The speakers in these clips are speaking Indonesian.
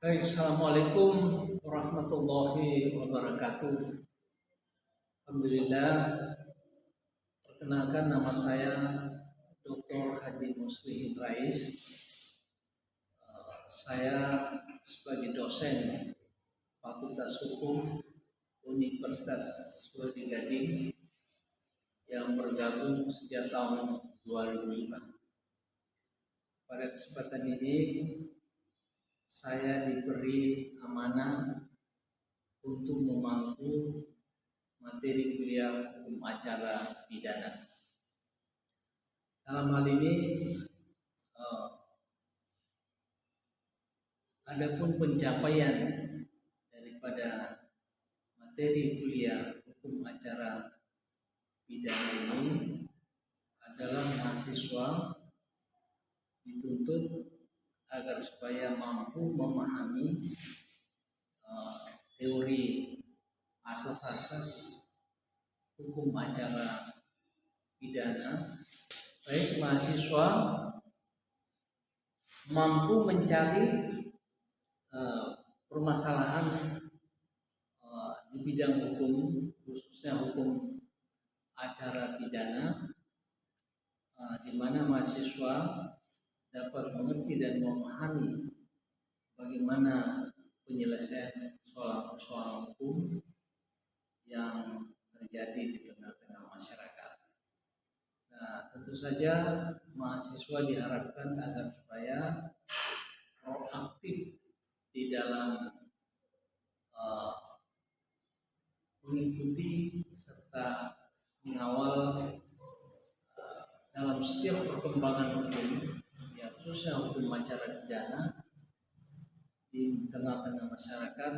Baik, Assalamualaikum warahmatullahi wabarakatuh. Alhamdulillah, perkenalkan nama saya Dr. Haji Muslihin Rais. Saya sebagai dosen Fakultas Hukum Universitas Suwedi Gading yang bergabung sejak tahun 2005. Pada kesempatan ini saya diberi amanah untuk memangku materi kuliah hukum acara pidana. Dalam hal ini, adapun pencapaian daripada materi kuliah hukum acara pidana ini adalah mahasiswa dituntut agar supaya mampu memahami teori asas-asas hukum acara pidana, baik mahasiswa mampu mencari permasalahan di bidang hukum, khususnya hukum acara pidana, di mana mahasiswa dapat mengerti dan memahami bagaimana penyelesaian persoalan hukum yang terjadi di tengah-tengah masyarakat. Nah, tentu saja mahasiswa diharapkan agar supaya proaktif di dalam mengikuti serta mengawal dalam setiap perkembangan hukum, khususnya hukum acara pidana di tengah-tengah masyarakat,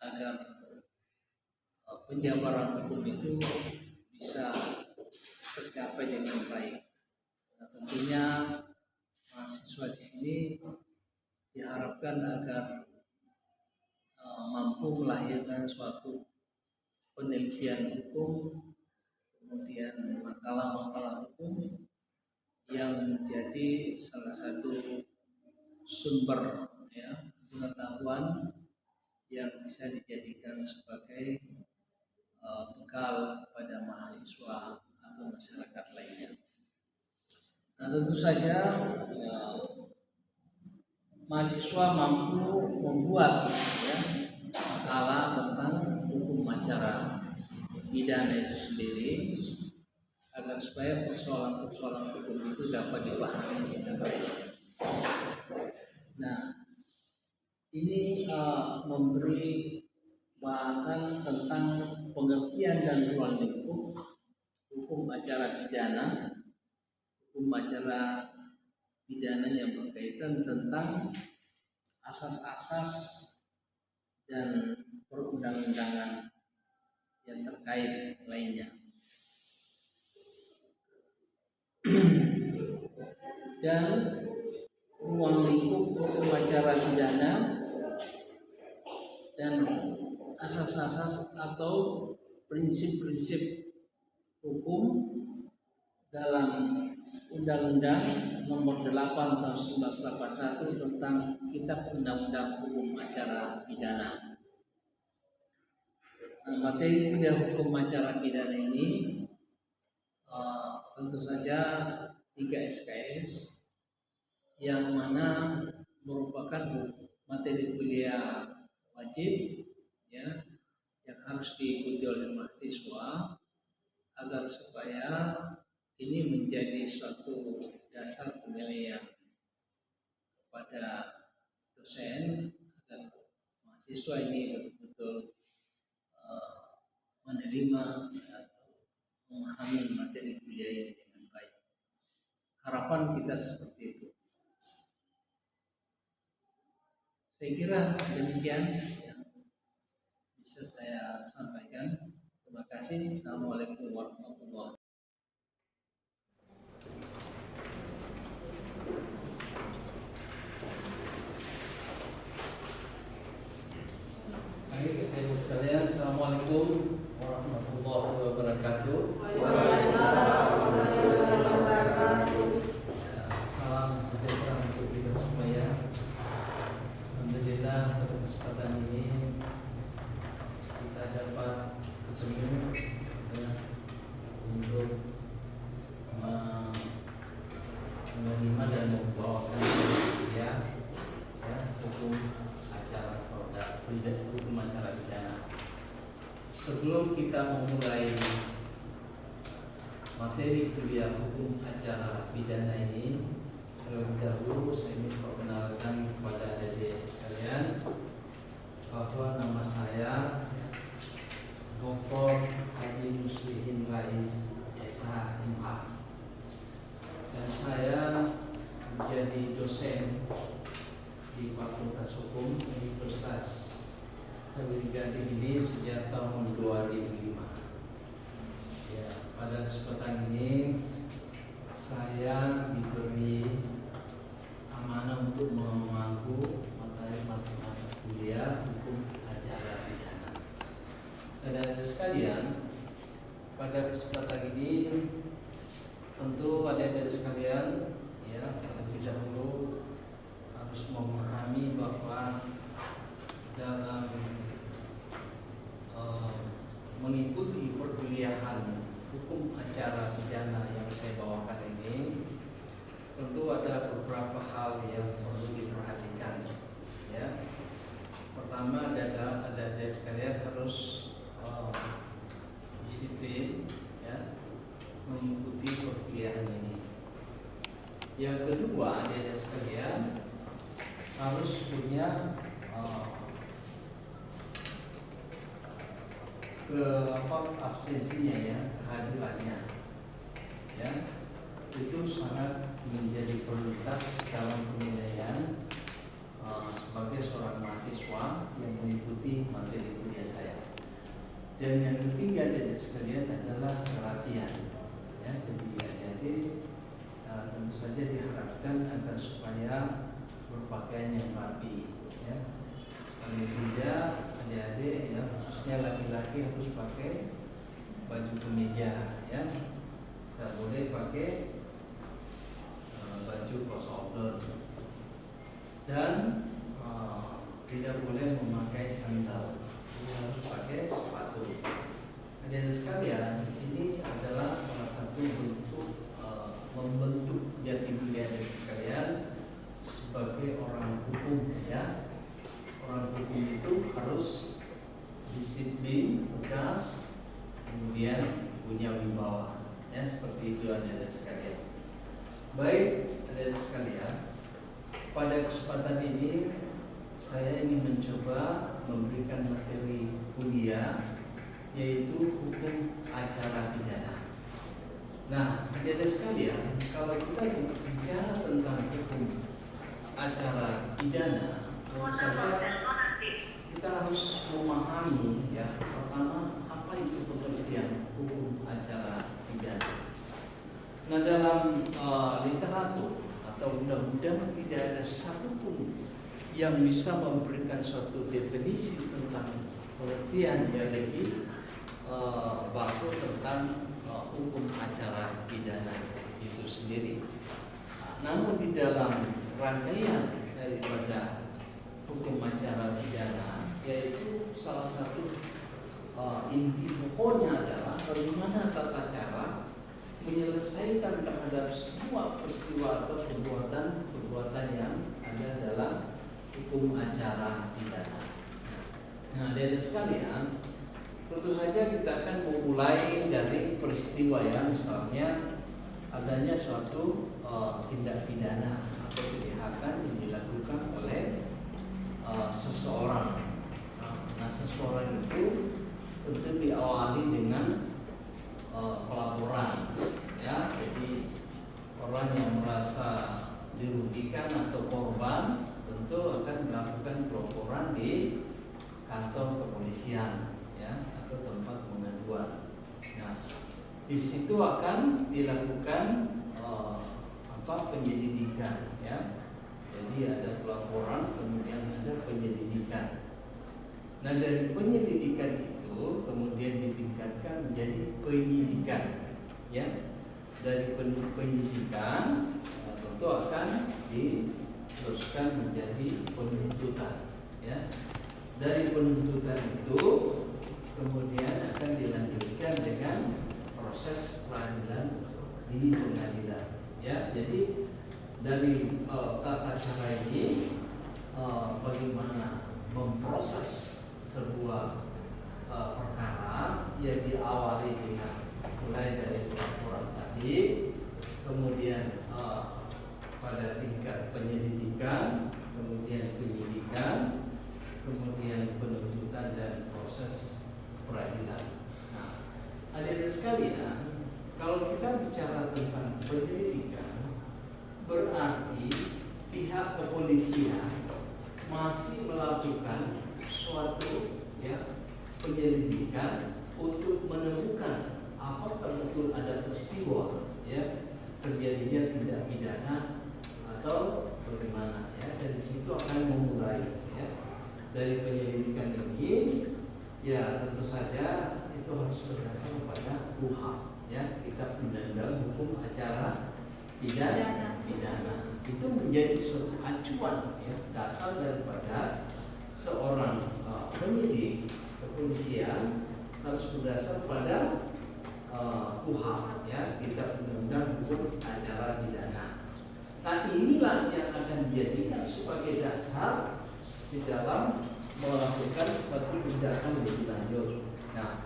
agar penjabaran hukum itu bisa tercapai dengan baik. Nah, tentunya mahasiswa di sini diharapkan agar mampu melahirkan suatu penelitian hukum, kemudian makalah-makalah hukum yang menjadi salah satu sumber pengetahuan yang bisa dijadikan sebagai bekal kepada mahasiswa atau masyarakat lainnya. Nah, tentu saja mahasiswa mampu membuat makalah tentang hukum acara pidana itu sendiri, agar supaya persoalan-persoalan hukum itu dapat dipahami dengan baik. Nah, ini memberi bahasan tentang pengertian dan ruang lingkup hukum acara pidana, hukum acara pidana yang berkaitan tentang asas-asas dan perundang-undangan yang terkait lainnya. Dan ruang lingkup hukum acara pidana dan asas-asas atau prinsip-prinsip hukum dalam Undang-Undang Nomor 8 Tahun 1981 tentang Kitab Undang-Undang Hukum Acara Pidana. Nah, materi kuliah hukum acara pidana ini tentu saja 3 SKS yang mana merupakan materi kuliah wajib yang harus diikuti oleh mahasiswa agar supaya ini menjadi suatu dasar penilaian kepada dosen agar mahasiswa ini betul-betul menerima atau memahami materi kuliah ini dengan baik. Harapan kita seperti itu. Saya kira demikian yang bisa saya sampaikan. Terima kasih. Assalamualaikum warahmatullahi wabarakatuh. Baik, Ibu sekalian, Assalamualaikum warahmatullahi wabarakatuh. Waalaikumsalam warahmatullahi wabarakatuh. Salam sejahtera untuk kita semua ya. Alhamdulillah. materi kuliah hukum acara pidana ini, terlebih dahulu saya ingin perkenalkan kepada adik-adik sekalian bahwa nama saya Dr. Haji Muslihin Rais SH.MA, dan saya menjadi dosen di Fakultas Hukum Universitas Sriwijaya ini sejak tahun 2005. Ya, pada kesempatan ini saya diberi amanah untuk memangku materi mata kuliah hukum acara pidana. Saudara sekalian, pada kesempatan ini tentu adik-adik sekalian ya terlebih dahulu harus memahami bahwa dalam mengikuti perkuliahan hukum acara pidana yang saya bawakan ini, tentu ada beberapa hal yang perlu diperhatikan. Ya, pertama adalah adik-adik sekalian harus disiplin, ya, mengikuti perkuliahan ini. Yang kedua, adik-adik sekalian harus punya absensinya, ya, kehadirannya, ya, itu sangat menjadi prioritas dalam penilaian sebagai seorang mahasiswa yang mengikuti materi kuliah saya. Dan yang ketiga dari sekalian adalah latihan, ya, jadi adik-adik tentu saja diharapkan agar supaya berpakaian yang rapi, ya. Paling tidak adik-adik, ya, khususnya laki-laki harus pakai baju kemeja, ya, tidak boleh pakai baju crossover, dan tidak boleh memakai sandal, harus pakai sepatu. Adik-adik sekalian, ini adalah salah satu bentuk membentuk jati diri adik sekalian sebagai orang hukum, ya. Orang hukum itu harus disiplin, tegas, kemudian punya wibawa, ya, seperti itu adik-adik sekalian. Baik, adik-adik sekalian, pada kesempatan ini saya ingin mencoba memberikan materi kuliah yaitu hukum acara pidana. Nah, adik-adik sekalian, kalau kita bicara tentang hukum acara pidana, tentu saja kita harus memahami, ya, pertama apa itu pengertian hukum acara pidana. Nah, dalam literatur atau undang-undang tidak ada satupun yang bisa memberikan suatu definisi tentang pengertian yang lebih baku tentang hukum acara pidana itu sendiri. Namun di dalam rangkaian daripada hukum acara pidana, yaitu salah satu inti pokoknya adalah bagaimana tata cara menyelesaikan terhadap semua peristiwa atau perbuatan yang ada dalam hukum acara pidana. Nah, adik-adik sekalian, tentu saja kita akan memulai dari peristiwa, ya, misalnya adanya suatu tindak pidana atau kejahatan yang dilakukan oleh seseorang. Nah, seseorang itu tentu diawali dengan pelaporan, ya. Jadi orang yang merasa dirugikan atau korban tentu akan melakukan pelaporan di kantor kepolisian, ya, atau tempat pengaduan. Nah, di situ akan dilakukan penyelidikan, ya. Jadi ada pelaporan, kemudian ada penyelidikan. Nah, dari penyelidikan itu kemudian ditingkatkan menjadi penyidikan, ya. Dari penyidikan tentu akan diteruskan menjadi penuntutan, ya. Dari penuntutan itu kemudian akan dilanjutkan dengan proses peradilan di pengadilan, ya. Jadi dari tata cara ini bagaimana memproses sebuah perkara yang diawali dengan mulai dari pelaporan kalau kita bicara tentang penyelidikan, berarti pihak kepolisian masih melakukan suatu penyelidikan untuk menemukan apakah betul ada peristiwa terjadinya tindak pidana atau bagaimana dari situ akan memulai dari penyelidikan ini tentu saja itu harus berdasar pada KUHP Kitab Undang-Undang Hukum Acara Pidana itu menjadi suatu acuan dasar daripada seorang penyidik kepolisian harus berdasar pada KUHP Kitab Undang-Undang Hukum Acara Pidana. Nah, inilah yang akan dijadikan sebagai dasar di dalam melakukan satu tindakan lebih lanjut. Nah,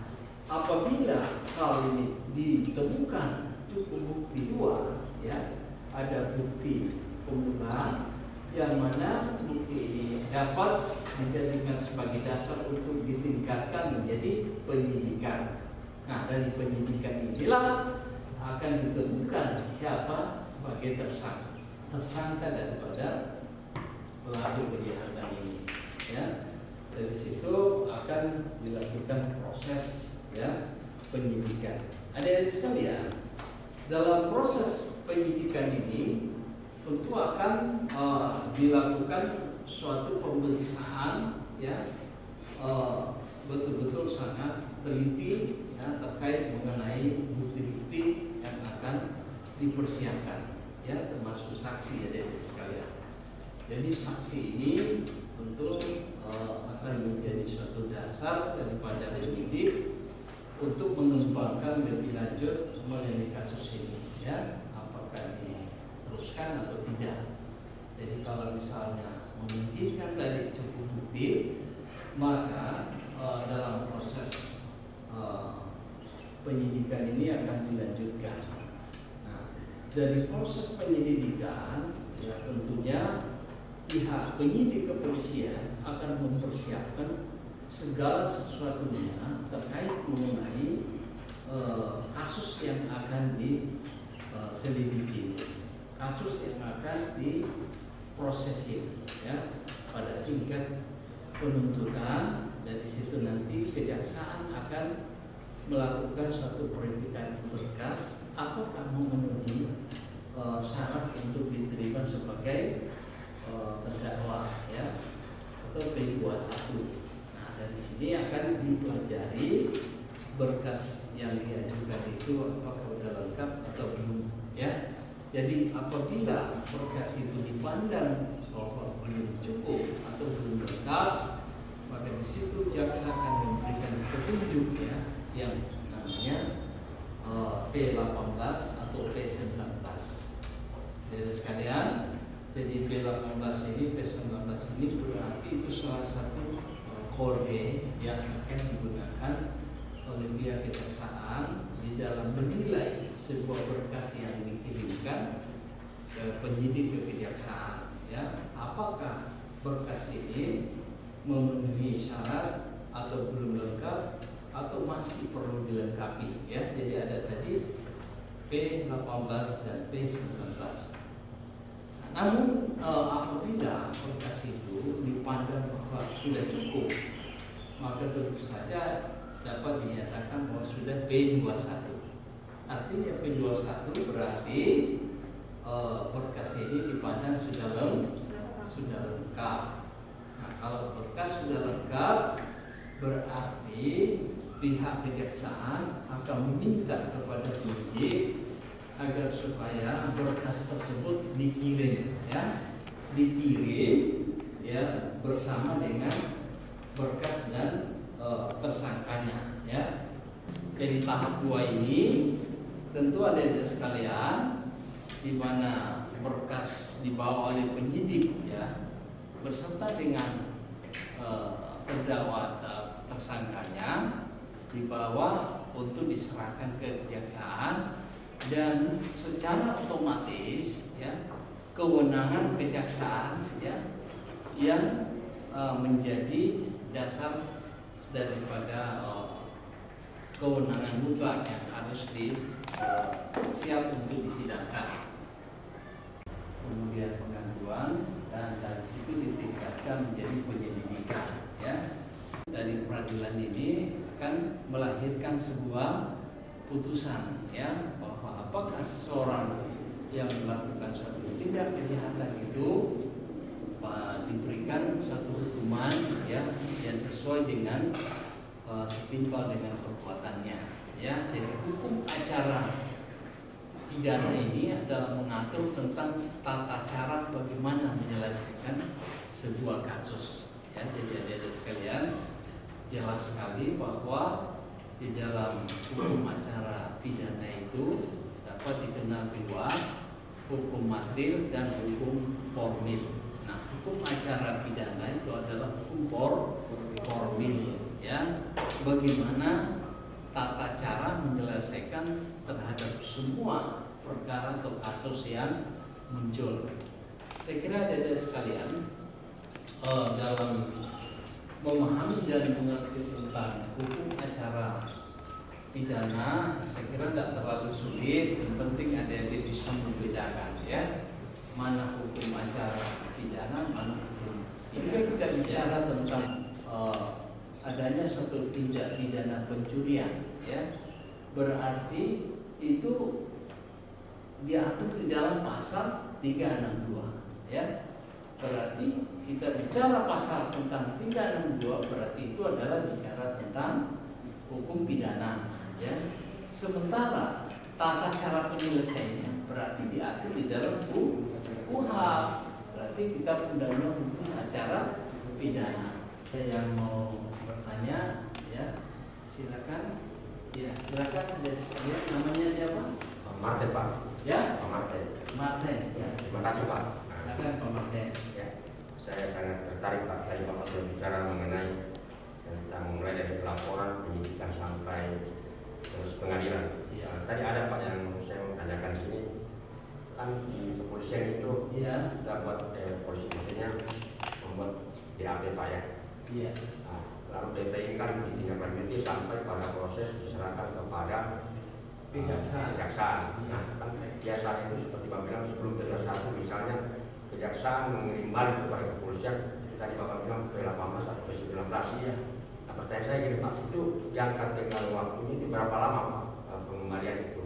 apabila hal ini ditemukan cukup bukti dua, ada bukti pembunuhan yang mana bukti ini dapat dijadikan sebagai dasar untuk ditingkatkan menjadi penyidikan. Nah, dari penyidikan inilah akan ditemukan siapa sebagai tersangka daripada pelaku kejahatan ini. Dari situ akan dilakukan proses penyidikan. Adik-adik sekalian, dalam proses penyidikan ini tentu akan dilakukan suatu pemeriksaan betul-betul sangat teliti terkait mengenai bukti-bukti yang akan dipersiapkan termasuk saksi adik-adik sekalian. Jadi saksi ini tentu akan menjadi suatu dasar daripada penyidik untuk mengembangkan lebih lanjut mengenai kasus ini apakah diteruskan atau tidak. Jadi kalau misalnya memungkinkan dari cukup bukti, maka dalam proses penyidikan ini akan dilanjutkan. Nah, dari proses penyelidikan tentunya pihak penyidik kepolisian akan mempersiapkan segala sesuatunya terkait mengenai kasus yang akan diselidiki, kasus yang akan diprosesi pada tingkat penuntutan. Dari situ nanti kejaksaan akan melakukan suatu verifikasi berkas apakah memenuhi syarat untuk diterima sebagai terdakwa atau P21. Nah, dari sini akan dipelajari berkas yang diajukan itu apakah sudah lengkap atau belum Jadi apabila berkas itu dipandang bahwa belum cukup atau belum lengkap, maka di situ jaksa akan memberikan petunjuk yang namanya P18 atau P19. Jadi sekalian, jadi P18 ini, P19 ini berarti itu salah satu kode yang akan digunakan oleh pihak kejaksaan di dalam menilai sebuah berkas yang dikirimkan ke penyidik ke kejaksaan. Apakah berkas ini memenuhi syarat atau belum lengkap atau masih perlu dilengkapi. Jadi ada tadi P18 dan P19. Namun apabila berkas itu dipandang bahwa sudah cukup, maka tentu saja dapat dinyatakan bahwa sudah P21. Artinya P21 berarti berkas ini dipandang sudah lengkap. Nah, kalau berkas sudah lengkap, berarti pihak kejaksaan akan meminta kepada penyidik agar supaya berkas tersebut dikirim bersama dengan berkas dan tersangkanya Jadi tahap 2 ini tentu ada sekalian di mana berkas dibawa oleh penyidik beserta dengan terdakwa tersangkanya dibawa untuk diserahkan ke kejaksaan. Dan secara otomatis kewenangan kejaksaan yang menjadi dasar daripada kewenangan mutlak yang harus siap untuk disidangkan. Kemudian pengaduan dan dari situ ditingkatkan menjadi penyelidikan, ya. Dari peradilan ini akan melahirkan sebuah putusan, ya, bahwa apakah seorang yang melakukan suatu tindak kejahatan itu diberikan suatu hukuman, ya, yang sesuai dengan setimpal dengan perbuatannya, ya. Jadi hukum acara pidana ini adalah mengatur tentang tata cara bagaimana menyelesaikan sebuah kasus, ya. Jadi adik-adik sekalian, jelas sekali bahwa di dalam hukum acara pidana itu dapat dikenal dua, hukum materil dan hukum formil. Nah, hukum acara pidana itu adalah hukum formil, ya. Bagaimana tata cara menyelesaikan terhadap semua perkara atau kasus yang muncul. Saya kira adik-adik sekalian, dalam memahami dan mengerti tentang hukum acara pidana, saya kira tidak terlalu sulit. Yang penting adik-adik bisa membedakan, ya, mana hukum acara pidana, mana hukum. Jika kita bicara tentang adanya suatu tindak pidana pencurian, ya, berarti itu diatur di dalam pasal 362, ya. Berarti kita bicara pasal tentang 362, berarti itu adalah bicara tentang hukum pidana, ya. Sementara tata cara penyelesaiannya berarti diatur di dalam KUHP, berarti kita undang-undang hukum acara pidana. Yang mau bertanya, ya, silakan. Ya, silakan. Namanya siapa? Martin, Pak. Ya, Pak Martin. Martin. Ya. Terima kasih, Pak. Silakan Pak Martin. Ya, saya sangat tertarik, Pak. Tadi Bapak berbicara mengenai tentang mulai dari pelaporan, penyidikan sampai terus pengadilan. Ya. Tadi ada Pak yang saya mau tanyakan sini, kan di kepolisian itu Ya. kita buat polisi maksudnya membuat BAP, Pak, ya. Iya. Nah, lalu BP ini kan ditindaklanjuti sampai pada proses diserahkan kepada kejaksaan. Nah, kan biasanya itu seperti Bapak bilang sebelum P21 misalnya kejaksaan mengirim balik kepada kepolisian, tadi Bapak bilang P18 atau P19. Iya. Nah, pertanyaan saya gini, Pak, itu jangka tenggang waktunya itu berapa lama, Pak, pengembalian itu?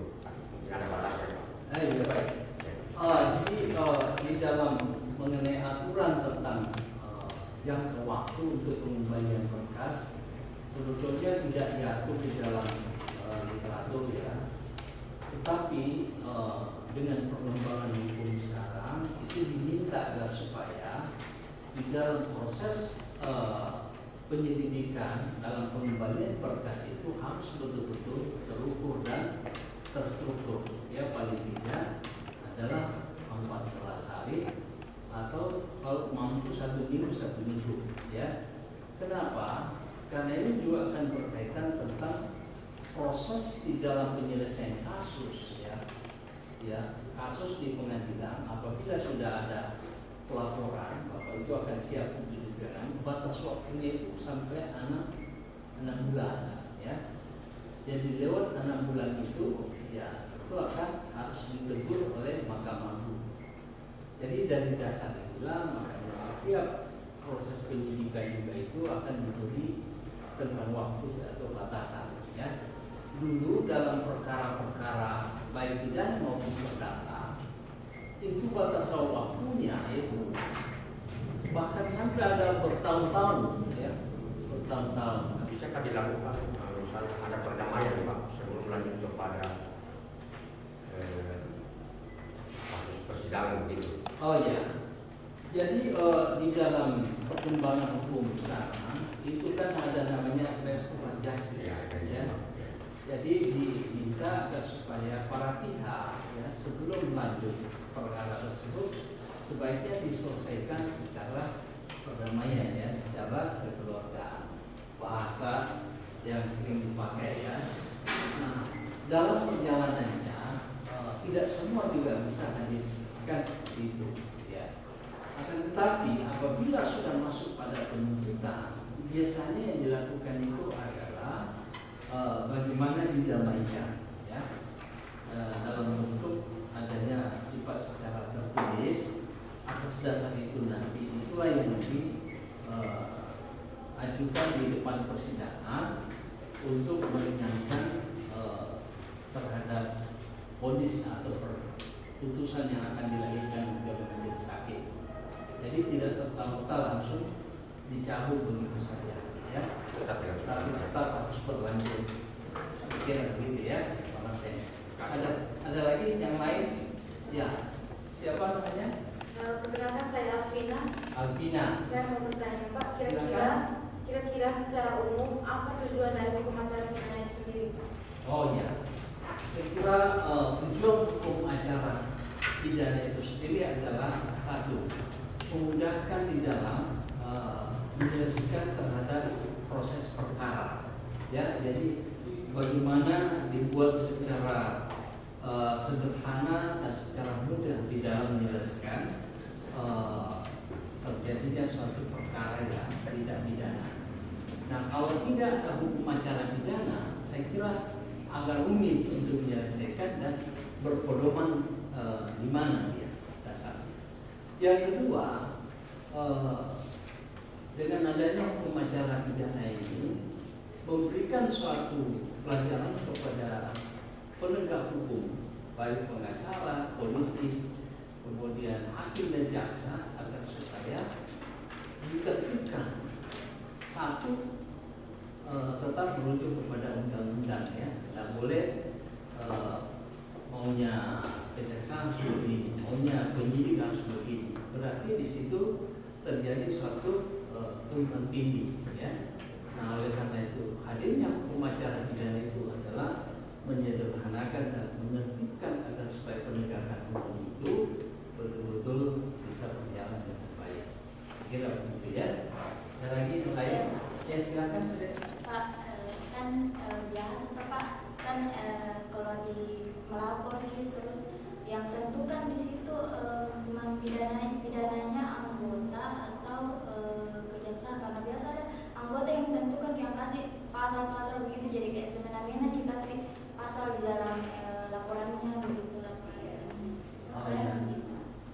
Mungkin ada batasnya, Pak. Iya, baik. Jadi di dalam mengenai aturan tentang jangka waktu untuk pengembalian berkas sebetulnya tidak diatur di dalam literatur, ya. Tetapi dengan perkembangan hukum sekarang itu diminta agar supaya di dalam proses penyelidikan dalam pengembalian berkas itu harus betul-betul terukur dan terstruktur. Ya, paling tidak adalah 14 hari atau kalau mampu 1 minggu, ya. Kenapa? Karena ini juga akan berkaitan tentang proses di dalam penyelesaian kasus, ya. Ya, kasus di pengadilan apabila sudah ada pelaporan, Bapak itu akan siap untuk diberikan. Batas waktunya itu sampai 6 bulan, ya. Jadi lewat 6 bulan itu, ya, itu akan harus ditegur oleh Mahkamah Agung. Jadi dari dasar itulah makanya setiap proses penyidikan juga itu akan diberi tentang waktu atau batasan, ya. Dulu dalam perkara-perkara baik pidana maupun perdata itu batasan waktunya itu bahkan sampai ada bertahun-tahun, ya, bertahun-tahun. Bisakah dilakukan misalnya ada perdamaian, Pak, sebelum lanjut kepada kasus persidangan begitu? Oh ya, jadi di dalam perkembangan hukum sekarang itu kan ada namanya restoratif justice, ya. Jadi diminta agar supaya para pihak, ya, sebelum lanjut perkara tersebut sebaiknya diselesaikan secara perdamaian, ya, secara kekeluargaan, bahasa yang sering dipakai, ya. Nah, dalam perjalanannya tidak semua juga bisa diselesaikan seperti itu, ya. Akan tetapi apabila sudah masuk pada penuntutan, biasanya yang dilakukan itu adalah bagaimana didamaikan, ya. ajukan di depan persidangan untuk meringankan terhadap vonis atau putusan yang akan dilahirkan oleh majelis hakim. Jadi tidak serta-merta langsung dicabut begitu saja, ya. Tapi tetap harus berlanjut. Kira begitu ya, ada lagi yang lain? Ya, siapa namanya? Perkenalkan saya Alvina. Saya mau bertanya Pak, Silakan. kira-kira secara umum apa tujuan dari hukum acara pidana itu sendiri Pak? Oh ya, saya kira tujuan hukum acara pidana itu sendiri adalah satu, memudahkan di dalam menyelesaikan terhadap proses perkara. Ya, jadi bagaimana dibuat secara sederhana dan secara mudah di dalam menyelesaikan terjadinya suatu perkara yang tidak pidana. Nah, kalau tidak ada hukum acara pidana, saya kira agak rumit untuk menyelesaikan dan berpedoman di mana dia dasarnya. Yang kedua, dengan adanya hukum acara pidana ini memberikan suatu pelajaran kepada penegak hukum, baik pengacara, polisi, kemudian hakim dan jaksa, agar supaya ditertibkan. Satu, tetap merujuk kepada undang-undang, ya, tidak boleh maunya kejaksaan harus begini, maunya penyidik harus begini. Berarti di situ terjadi suatu tumpang tindih, ya. Nah, oleh karena itu hadirnya hukum acara pidana itu adalah menyederhanakan dan menertibkan agar supaya penegakan hukum itu betul-betul bisa berjalan dengan baik. Kira begitu ya. Ada lagi yang lain? Ya, silakan. Pak, kan biasa tuh Pak, kan kalau di melapor nih terus yang tentukan di situ hukuman pidananya anggota atau kejaksaan, karena biasa ada anggota yang tentukan yang kasih pasal-pasal begitu, jadi kayak semena-mena dikasih pasal di dalam laporannya begitu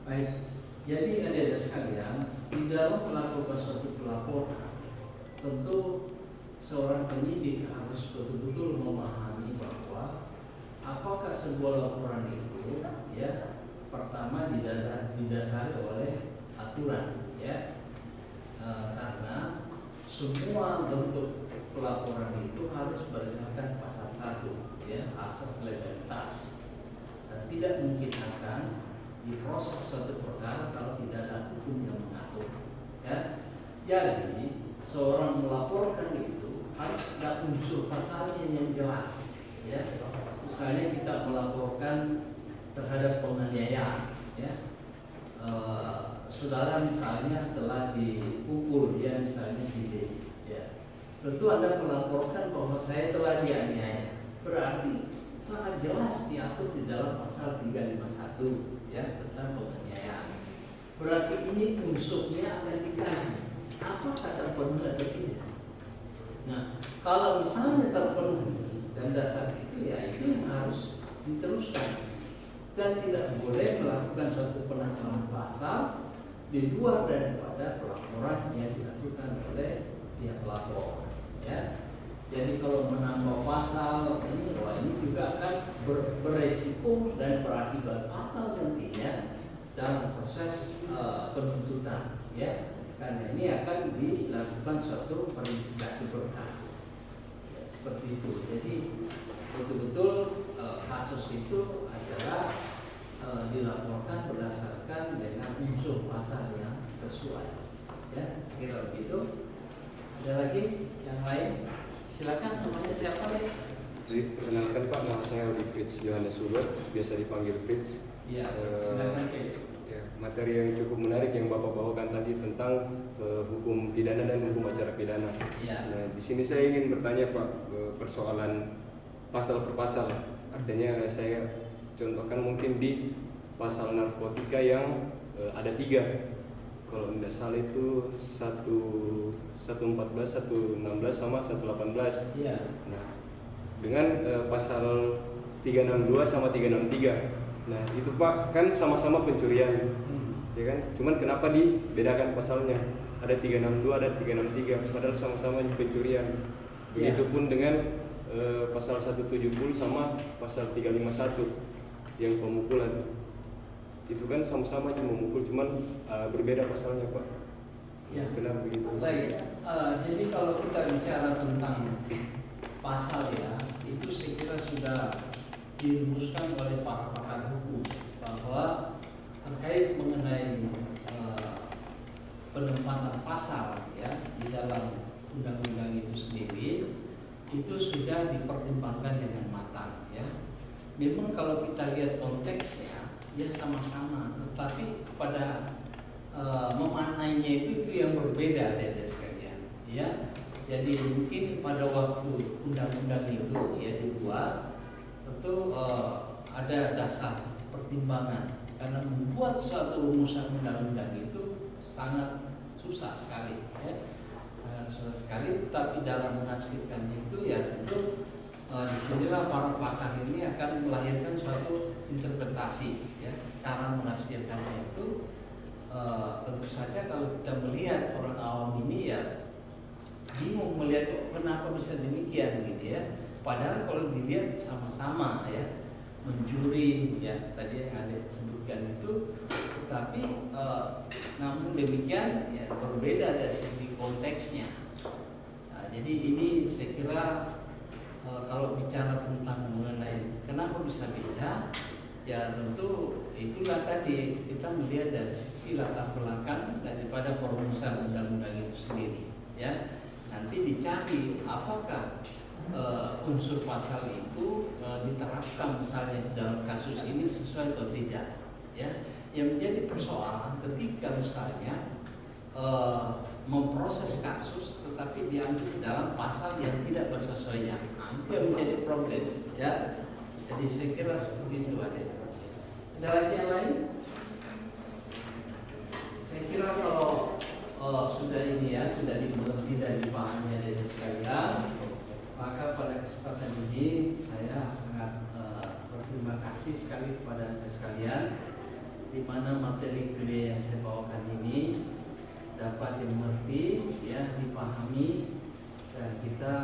Baik, jadi adik-adik sekalian, di dalam melakukan suatu pelaporan, tentu seorang penyidik harus betul-betul memahami bahwa apakah sebuah laporan itu, ya, pertama didasari oleh aturan, ya, karena semua bentuk pelaporan itu harus berdasarkan pasal 1, ya, asas legalitas, dan tidak mungkin akan diproses suatu perkara kalau tidak ada hukum yang mengatur, ya. Jadi seorang melaporkan itu harus ada unsur pasalnya yang jelas, ya. Misalnya kita melaporkan terhadap penganiayaan, ya, saudara misalnya telah dipukul, ya, misalnya di, ya, tentu Anda melaporkan bahwa saya telah dianiaya, berarti sangat jelas diatur di dalam pasal 351, ya, tentang penganiayaan. Berarti ini unsurnya akan dikaji, apakah terpenuhi atau tidak. Nah, kalau misalnya terpenuhi dan dasar itu, ya, itu yang harus diteruskan, dan tidak boleh melakukan suatu penambahan pasal di luar daripada pelaporan yang dilakukan oleh pihak pelapor, ya. Jadi kalau menambah pasal ini, wah, ini juga akan beresiko dan berakibat fatal nantinya dalam proses penuntutan, ya, karena ini akan dilakukan suatu verifikasi berkas, ya, seperti itu. Jadi betul-betul kasus itu adalah dilaporkan berdasarkan dengan unsur pasal yang sesuai, ya, kira begitu. Ada lagi yang lain? Silakan, namanya siapa nih? Perkenalkan Pak, nama saya Udi Fritz Johannes Hubert, biasa dipanggil Fritz. Iya, silakan Fritz. Ya, materi yang cukup menarik yang Bapak bawakan tadi tentang hukum pidana dan hukum acara pidana. Ya. Nah, di sini saya ingin bertanya Pak, persoalan pasal per pasal. Artinya saya contohkan mungkin di pasal narkotika yang ada 3. Kalau tidak salah itu 114, 116 sama 118. Iya. Nah, dengan pasal 362 sama 363. Nah, itu Pak kan sama-sama pencurian. Ya kan? Cuman kenapa dibedakan pasalnya? ada 362, ada 363, padahal sama-sama pencurian. Begitupun dengan pasal 170 sama pasal 351 yang pemukulan. Itu kan sama-sama aja memukul, cuman berbeda pasalnya, Pak. Ya. Benar begitu. Baik, jadi kalau kita bicara tentang pasal ya, itu saya kira sudah dirumuskan oleh para pakar hukum bahwa terkait mengenai penempatan pasal ya di dalam undang-undang itu sendiri itu sudah dipertimbangkan dengan matang ya. Memang kalau kita lihat konteksnya ya sama-sama, tetapi pada memaknainya itu yang berbeda dari sekalian ya. Jadi mungkin pada waktu undang-undang itu ya dibuat tentu ada dasar pertimbangan karena membuat suatu rumusan undang-undang itu sangat susah sekali ya. Sangat susah sekali, tetapi dalam menafsirkan itu ya tentu disinilah para pakar ini akan melahirkan suatu interpretasi ya. Cara menafsirkannya itu tentu saja kalau kita melihat orang awam ini ya bingung melihat kenapa bisa demikian gitu ya. Padahal kalau dilihat sama-sama ya mencuri ya tadi yang ada sebutkan itu, tetapi namun demikian ya berbeda dari sisi konteksnya. Nah, jadi ini saya kira kalau bicara tentang mengenai kenapa bisa beda, ya tentu itulah tadi kita melihat dari sisi latar belakang daripada perumusan undang-undang itu sendiri ya. Nanti dicari apakah unsur pasal itu diterapkan misalnya dalam kasus ini sesuai atau tidak ya. Yang menjadi persoalan ketika misalnya memproses kasus tetapi diambil dalam pasal yang tidak bersesuaian, itu yang menjadi problem ya. Jadi saya kira seperti itu ada. Ada lagi yang lain? Saya kira kalau sudah ini ya, sudah dimengerti dan dipahami dari sekalian, maka pada kesempatan ini saya sangat berterima kasih sekali kepada Anda sekalian, di mana materi kuliah yang saya bawakan ini dapat dimengerti, ya, dipahami, dan kita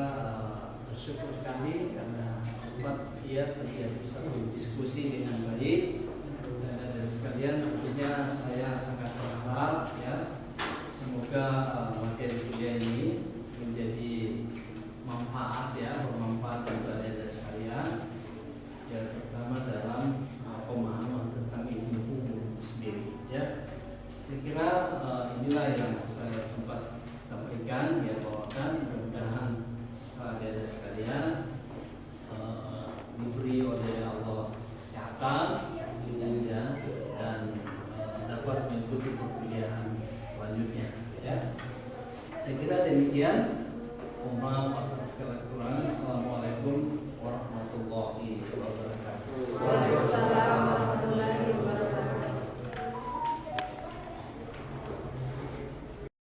bersyukur sekali karena sempat terjadi suatu diskusi dengan baik. Dan dari sekalian tentunya saya sangat berharap ya semoga materi kuliah ini menjadi manfaat ya, bermanfaat bagi Anda sekalian ya, terutama dalam pemahaman tentang ilmu hukum itu sendiri ya. Saya kira inilah yang saya sempat sampaikan ya, bawakan, mudah-mudahan Anda sekalian diberi oleh Allah kesehatan ya, dan dapat mengikuti perkuliahan selanjutnya ya. Saya kira demikian. Mohon maaf atas segala